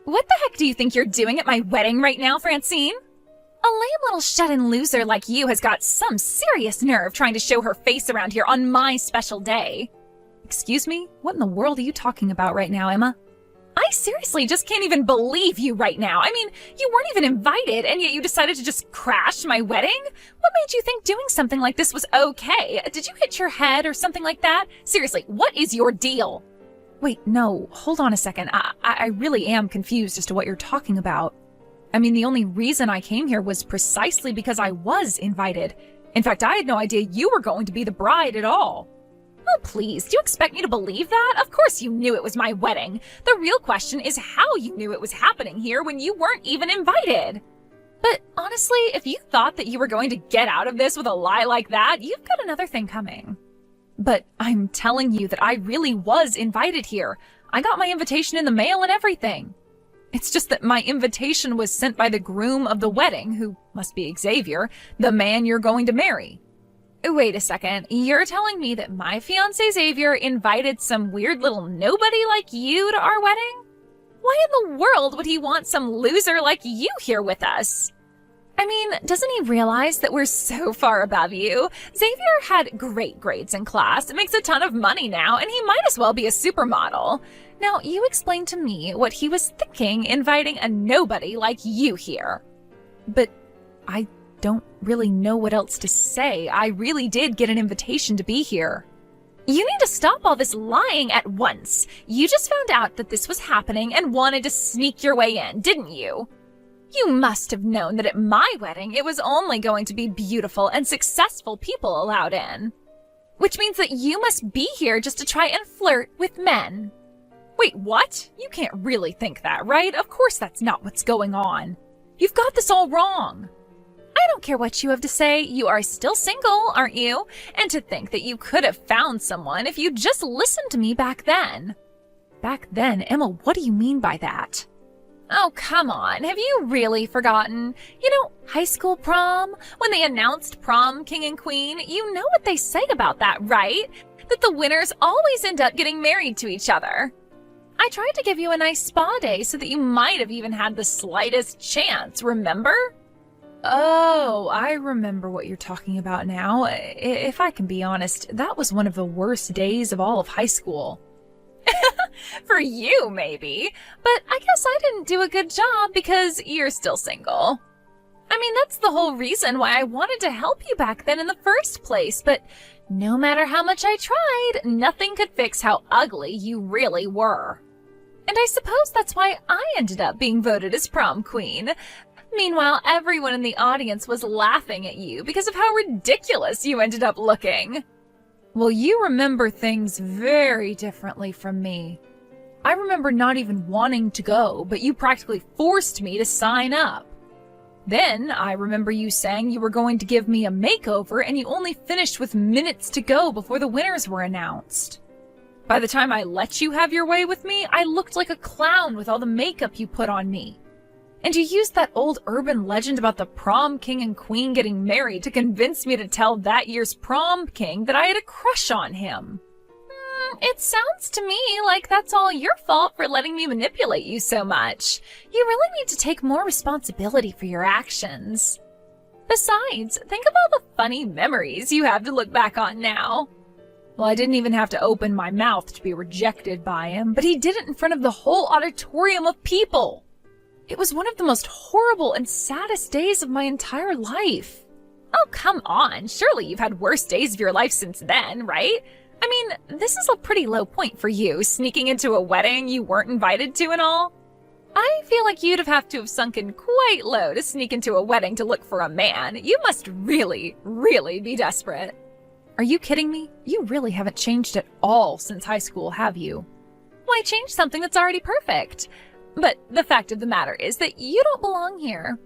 What the heck do you think you're doing at my wedding right now, Francine? A lame little shut-in loser like you has got some serious nerve trying to show her face around here on my special day. Excuse me? What in the world are you talking about right now, Emma? I seriously just can't even believe you right now. I mean, you weren't even invited, and yet you decided to just crash my wedding? What made you think doing something like this was okay? Did you hit your head or something like that? Seriously, what is your deal? Wait, no, hold on a second. I really am confused as to what you're talking about. I mean, the only reason I came here was precisely because I was invited. In fact, I had no idea you were going to be the bride at all. Oh, please, do you expect me to believe that? Of course you knew it was my wedding. The real question is how you knew it was happening here when you weren't even invited. But honestly, if you thought that you were going to get out of this with a lie like that, you've got another thing coming. But I'm telling you that I really was invited here. I got my invitation in the mail and everything. It's just that my invitation was sent by the groom of the wedding, who must be Xavier, the man you're going to marry. Wait a second, you're telling me that my fiancé Xavier invited some weird little nobody like you to our wedding? Why in the world would he want some loser like you here with us? I mean, doesn't he realize that we're so far above you? Xavier had great grades in class, makes a ton of money now, and he might as well be a supermodel. Now, you explain to me what he was thinking inviting a nobody like you here. But I don't really know what else to say. I really did get an invitation to be here. You need to stop all this lying at once. You just found out that this was happening and wanted to sneak your way in, didn't you? You must have known that at my wedding it was only going to be beautiful and successful people allowed in. Which means that you must be here just to try and flirt with men. Wait, what? You can't really think that, right? Of course that's not what's going on. You've got this all wrong. I don't care what you have to say. You are still single, aren't you? And to think that you could have found someone if you just listened to me back then. Back then? Emma, what do you mean by that? Oh, come on. Have you really forgotten? You know, high school prom? When they announced prom king and queen, you know what they say about that, right? That the winners always end up getting married to each other. I tried to give you a nice spa day so that you might have even had the slightest chance, remember? Oh, I remember what you're talking about now. If I can be honest, that was one of the worst days of all of high school. For you, maybe. But I guess I didn't do a good job because you're still single. I mean, that's the whole reason why I wanted to help you back then in the first place. But no matter how much I tried, nothing could fix how ugly you really were. And I suppose that's why I ended up being voted as prom queen. Meanwhile, everyone in the audience was laughing at you because of how ridiculous you ended up looking. Well, you remember things very differently from me. I remember not even wanting to go, but you practically forced me to sign up. Then I remember you saying you were going to give me a makeover and you only finished with minutes to go before the winners were announced. By the time I let you have your way with me, I looked like a clown with all the makeup you put on me. And you used that old urban legend about the prom king and queen getting married to convince me to tell that year's prom king that I had a crush on him. It sounds to me like that's all your fault for letting me manipulate you so much. You really need to take more responsibility for your actions. Besides, think of all the funny memories you have to look back on now. Well, I didn't even have to open my mouth to be rejected by him, but he did it in front of the whole auditorium of people. It was one of the most horrible and saddest days of my entire life. Oh, come on. Surely you've had worse days of your life since then, right? I mean, this is a pretty low point for you, sneaking into a wedding you weren't invited to and all. I feel like you'd have to have sunken quite low to sneak into a wedding to look for a man. You must really, really be desperate. Are you kidding me? You really haven't changed at all since high school, have you? Why change something that's already perfect? But the fact of the matter is that you don't belong here.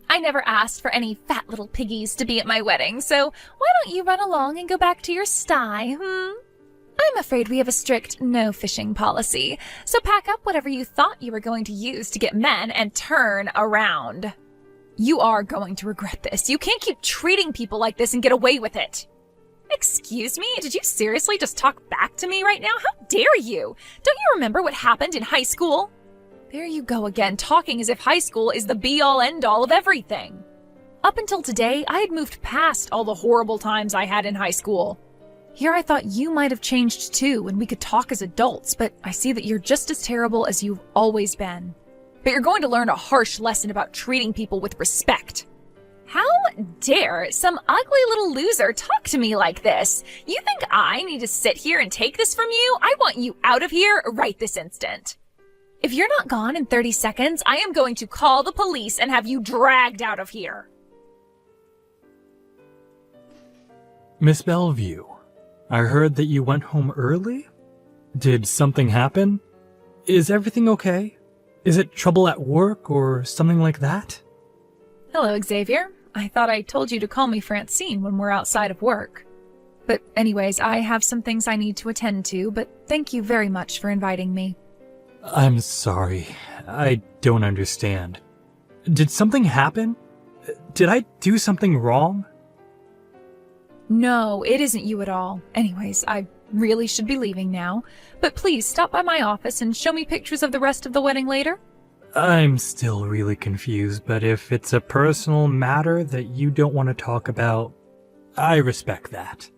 I never asked for any fat little piggies to be at my wedding, so why don't you run along and go back to your sty, I'm afraid we have a strict no fishing policy, so pack up whatever you thought you were going to use to get men and turn around. You are going to regret this. You can't keep treating people like this and get away with it. Excuse me? Did you seriously just talk back to me right now? How dare you? Don't you remember what happened in high school? There you go again, talking as if high school is the be-all end-all of everything. Up until today, I had moved past all the horrible times I had in high school. Here I thought you might have changed too, and we could talk as adults, but I see that you're just as terrible as you've always been. But you're going to learn a harsh lesson about treating people with respect. How dare some ugly little loser talk to me like this? You think I need to sit here and take this from you? I want you out of here right this instant. If you're not gone in 30 seconds, I am going to call the police and have you dragged out of here. Miss Bellevue, I heard that you went home early? Did something happen? Is everything okay? Is it trouble at work or something like that? Hello, Xavier. I thought I told you to call me Francine when we're outside of work. But anyways, I have some things I need to attend to, but thank you very much for inviting me. I'm sorry. I don't understand. Did something happen? Did I do something wrong? No, it isn't you at all. Anyways, I really should be leaving now. But please stop by my office and show me pictures of the rest of the wedding later. I'm still really confused, but if it's a personal matter that you don't want to talk about, I respect that.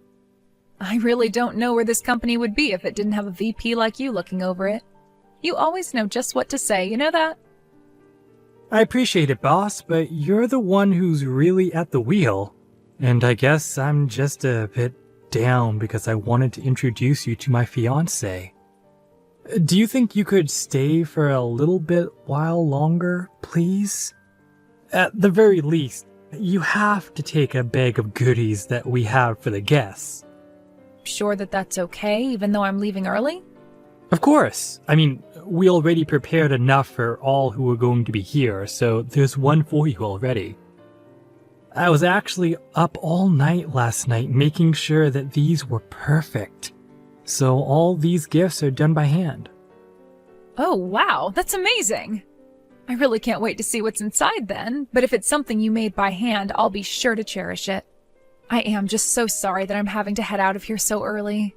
I really don't know where this company would be if it didn't have a VP like you looking over it. You always know just what to say, you know that? I appreciate it, boss, but you're the one who's really at the wheel. And I guess I'm just a bit down because I wanted to introduce you to my fiancé. Do you think you could stay for a little bit while longer, please? At the very least, you have to take a bag of goodies that we have for the guests. Sure that that's okay, even though I'm leaving early? Of course. I mean, we already prepared enough for all who are going to be here, so there's one for you already. I was actually up all night last night making sure that these were perfect. So all these gifts are done by hand. Oh, wow, that's amazing. I really can't wait to see what's inside then, but if it's something you made by hand, I'll be sure to cherish it. I am just so sorry that I'm having to head out of here so early.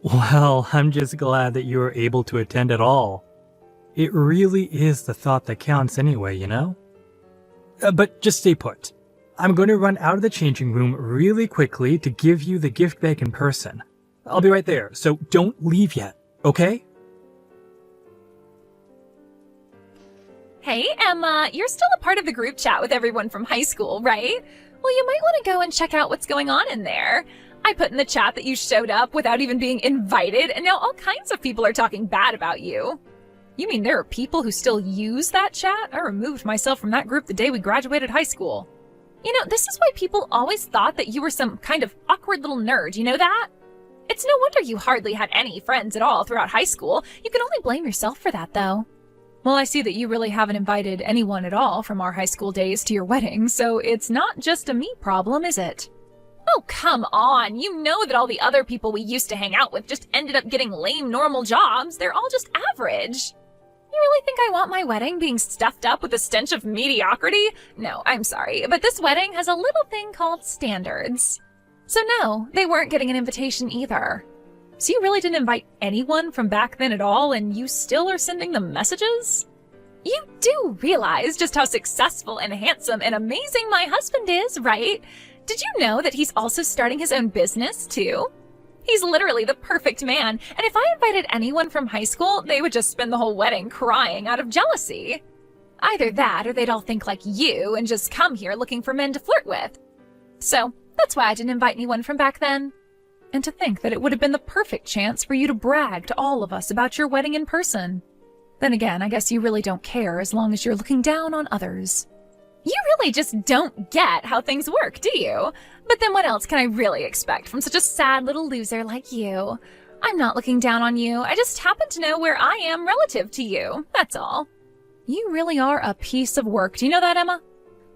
Well, I'm just glad that you were able to attend at all. It really is the thought that counts anyway, you know? But just stay put. I'm going to run out of the changing room really quickly to give you the gift bag in person. I'll be right there, so don't leave yet, okay? Hey, Emma, you're still a part of the group chat with everyone from high school, right? Well, you might want to go and check out what's going on in there. I put in the chat that you showed up without even being invited, and now all kinds of people are talking bad about you. You mean there are people who still use that chat? I removed myself from that group the day we graduated high school. You know, this is why people always thought that you were some kind of awkward little nerd, you know that? It's no wonder you hardly had any friends at all throughout high school. You can only blame yourself for that, though. Well, I see that you really haven't invited anyone at all from our high school days to your wedding, so it's not just a me problem, is it? Oh, come on. You know that all the other people we used to hang out with just ended up getting lame normal jobs. They're all just average. You really think I want my wedding being stuffed up with a stench of mediocrity? No, I'm sorry, but this wedding has a little thing called standards. So no, they weren't getting an invitation either. So you really didn't invite anyone from back then at all, and you still are sending them messages? You do realize just how successful and handsome and amazing my husband is, right? Did you know that he's also starting his own business, too? He's literally the perfect man, and if I invited anyone from high school, they would just spend the whole wedding crying out of jealousy. Either that, or they'd all think like you and just come here looking for men to flirt with. So, that's why I didn't invite anyone from back then. And to think that it would have been the perfect chance for you to brag to all of us about your wedding in person. Then again, I guess you really don't care as long as you're looking down on others. You really just don't get how things work, do you? But then what else can I really expect from such a sad little loser like you? I'm not looking down on you. I just happen to know where I am relative to you. That's all. You really are a piece of work. Do you know that, Emma?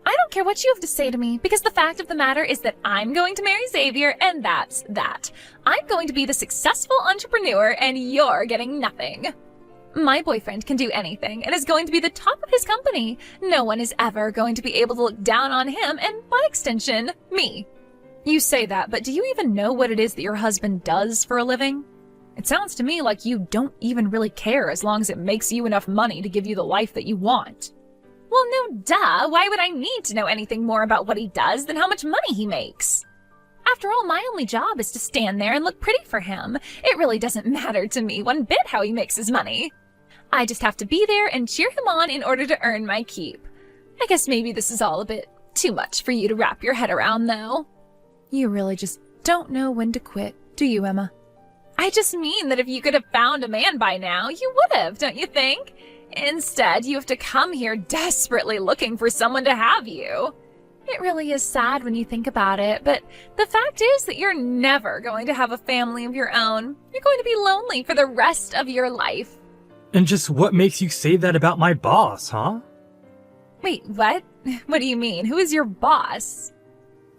I don't care what you have to say to me, because the fact of the matter is that I'm going to marry Xavier, and that's that. I'm going to be the successful entrepreneur, and you're getting nothing. My boyfriend can do anything and is going to be the top of his company. No one is ever going to be able to look down on him, and by extension, me. You say that, but do you even know what it is that your husband does for a living? It sounds to me like you don't even really care as long as it makes you enough money to give you the life that you want. Well, no duh. Why would I need to know anything more about what he does than how much money he makes? After all, my only job is to stand there and look pretty for him. It really doesn't matter to me one bit how he makes his money. I just have to be there and cheer him on in order to earn my keep. I guess maybe this is all a bit too much for you to wrap your head around, though. You really just don't know when to quit, do you, Emma? I just mean that if you could have found a man by now, you would have, don't you think? Instead, you have to come here desperately looking for someone to have you. It really is sad when you think about it, but the fact is that you're never going to have a family of your own. You're going to be lonely for the rest of your life. And just what makes you say that about my boss, huh? Wait, what? What do you mean? Who is your boss?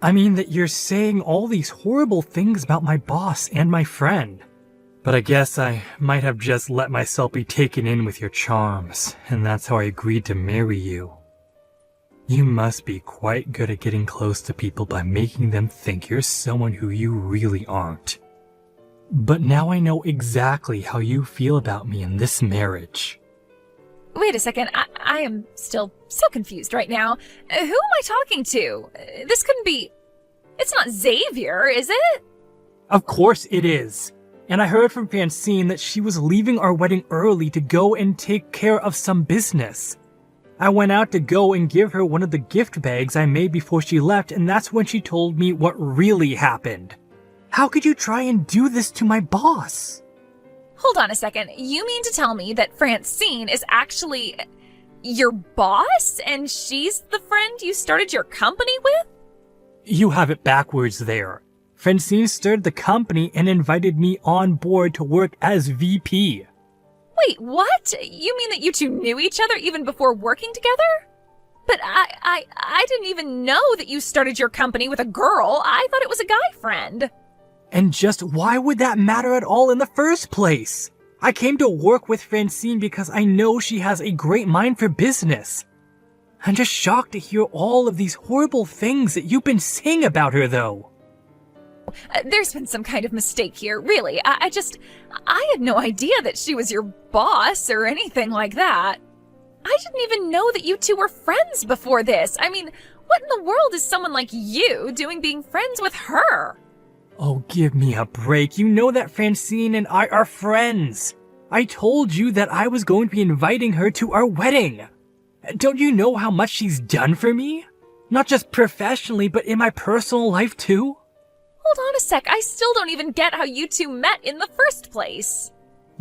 I mean that you're saying all these horrible things about my boss and my friend. But I guess I might have just let myself be taken in with your charms, and that's how I agreed to marry you. You must be quite good at getting close to people by making them think you're someone who you really aren't. But now I know exactly how you feel about me in this marriage. Wait a second, I am still so confused right now. Who am I talking to? This couldn't be... It's not Xavier, is it? Of course it is. And I heard from Francine that she was leaving our wedding early to go and take care of some business. I went out to go and give her one of the gift bags I made before she left, and that's when she told me what really happened. How could you try and do this to my boss? Hold on a second. You mean to tell me that Francine is actually your boss, and she's the friend you started your company with? You have it backwards there. Francine started the company and invited me on board to work as VP. Wait, what? You mean that you two knew each other even before working together? But I didn't even know that you started your company with a girl. I thought it was a guy friend. And just why would that matter at all in the first place? I came to work with Francine because I know she has a great mind for business. I'm just shocked to hear all of these horrible things that you've been saying about her, though. There's been some kind of mistake here, really. I had no idea that she was your boss or anything like that. I didn't even know that you two were friends before this. I mean, what in the world is someone like you doing being friends with her? Oh, give me a break. You know that Francine and I are friends. I told you that I was going to be inviting her to our wedding. Don't you know how much she's done for me? Not just professionally, but in my personal life too? Hold on a sec, I still don't even get how you two met in the first place.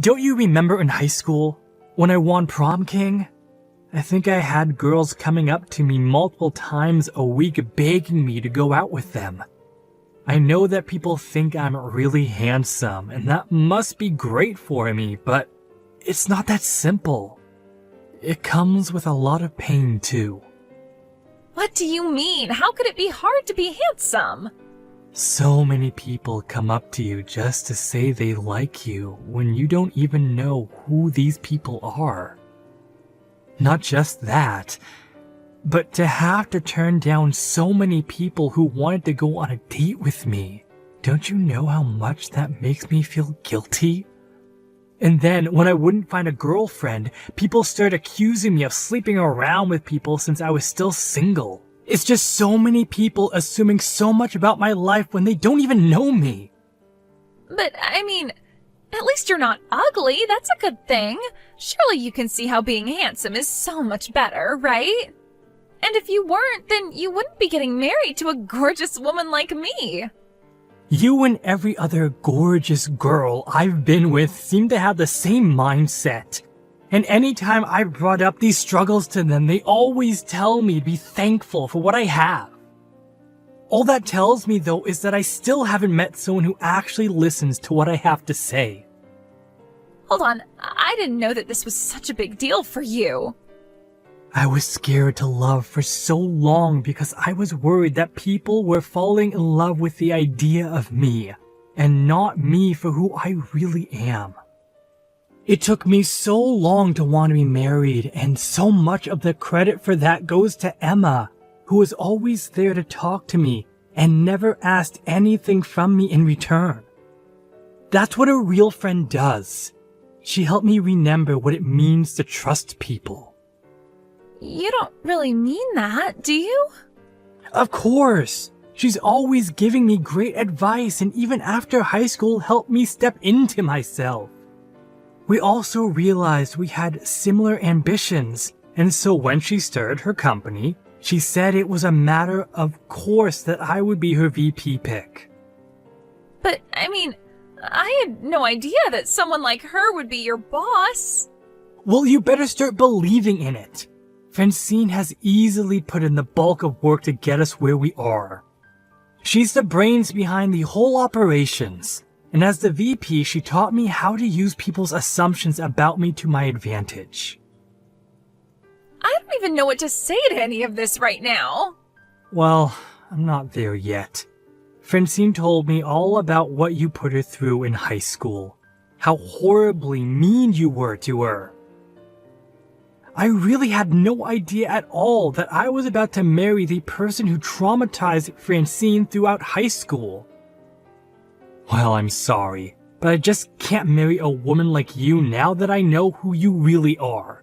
Don't you remember in high school, when I won prom king? I think I had girls coming up to me multiple times a week begging me to go out with them. I know that people think I'm really handsome, and that must be great for me, but it's not that simple. It comes with a lot of pain too. What do you mean? How could it be hard to be handsome? So many people come up to you just to say they like you when you don't even know who these people are. Not just that, but to have to turn down so many people who wanted to go on a date with me. Don't you know how much that makes me feel guilty? And then, when I wouldn't find a girlfriend, people started accusing me of sleeping around with people since I was still single. It's just so many people assuming so much about my life when they don't even know me. But, I mean, at least you're not ugly. That's a good thing. Surely you can see how being handsome is so much better, right? And if you weren't, then you wouldn't be getting married to a gorgeous woman like me. You and every other gorgeous girl I've been with seem to have the same mindset. And anytime I brought up these struggles to them, they always tell me to be thankful for what I have. All that tells me, though, is that I still haven't met someone who actually listens to what I have to say. Hold on, I didn't know that this was such a big deal for you. I was scared to love for so long because I was worried that people were falling in love with the idea of me, and not me for who I really am. It took me so long to want to be married, and so much of the credit for that goes to Emma, who was always there to talk to me and never asked anything from me in return. That's what a real friend does. She helped me remember what it means to trust people. You don't really mean that, do you? Of course. She's always giving me great advice and even after high school helped me step into myself. We also realized we had similar ambitions, and so when she started her company, she said it was a matter of course that I would be her VP pick. But, I had no idea that someone like her would be your boss. Well, you better start believing in it. Francine has easily put in the bulk of work to get us where we are. She's the brains behind the whole operations, and as the VP, she taught me how to use people's assumptions about me to my advantage. I don't even know what to say to any of this right now. Well, I'm not there yet. Francine told me all about what you put her through in high school, how horribly mean you were to her. I really had no idea at all that I was about to marry the person who traumatized Francine throughout high school. Well, I'm sorry, but I just can't marry a woman like you now that I know who you really are.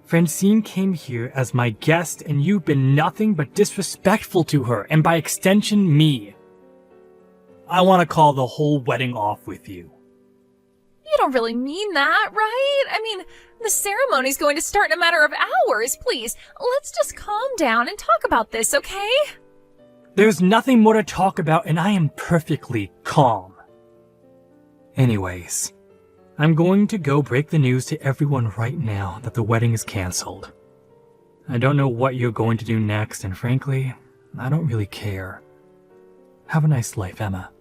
Francine came here as my guest and you've been nothing but disrespectful to her and by extension me. I want to call the whole wedding off with you. You don't really mean that, right? The ceremony's going to start in a matter of hours. Please, let's just calm down and talk about this, okay? There's nothing more to talk about and I am perfectly calm. Anyways, I'm going to go break the news to everyone right now that the wedding is canceled. I don't know what you're going to do next and frankly, I don't really care. Have a nice life, Emma.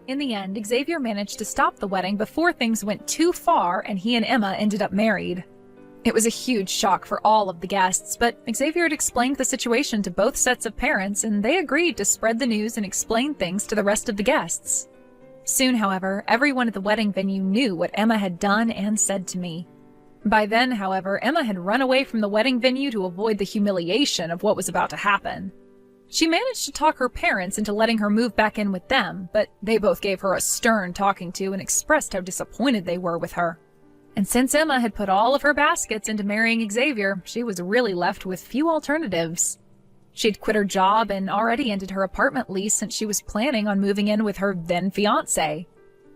In the end, Xavier managed to stop the wedding before things went too far and he and Emma ended up married. It was a huge shock for all of the guests, but Xavier had explained the situation to both sets of parents and they agreed to spread the news and explain things to the rest of the guests. Soon, however, everyone at the wedding venue knew what Emma had done and said to me. By then, however, Emma had run away from the wedding venue to avoid the humiliation of what was about to happen. She managed to talk her parents into letting her move back in with them, but they both gave her a stern talking to and expressed how disappointed they were with her. And since Emma had put all of her baskets into marrying Xavier, she was really left with few alternatives. She'd quit her job and already ended her apartment lease since she was planning on moving in with her then fiancé.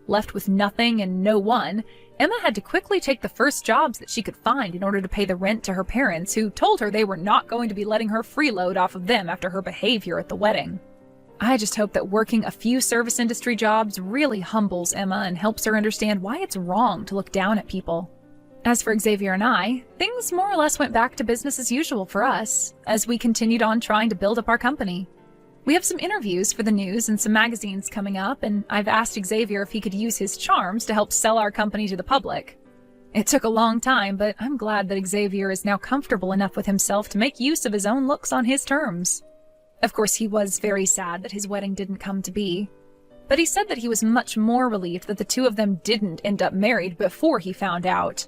Left with nothing and no one, Emma had to quickly take the first jobs that she could find in order to pay the rent to her parents, who told her they were not going to be letting her freeload off of them after her behavior at the wedding. I just hope that working a few service industry jobs really humbles Emma and helps her understand why it's wrong to look down at people. As for Xavier and I, things more or less went back to business as usual for us, as we continued on trying to build up our company. We have some interviews for the news and some magazines coming up, and I've asked Xavier if he could use his charms to help sell our company to the public. It took a long time, but I'm glad that Xavier is now comfortable enough with himself to make use of his own looks on his terms. Of course, he was very sad that his wedding didn't come to be, but he said that he was much more relieved that the two of them didn't end up married before he found out.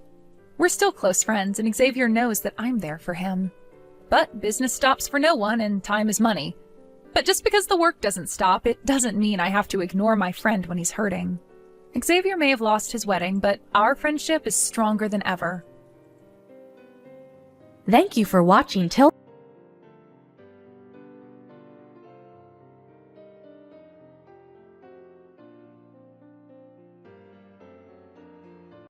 We're still close friends, and Xavier knows that I'm there for him. But business stops for no one, and time is money. But just because the work doesn't stop, it doesn't mean I have to ignore my friend when he's hurting. Xavier may have lost his wedding, but our friendship is stronger than ever. Thank you for watching till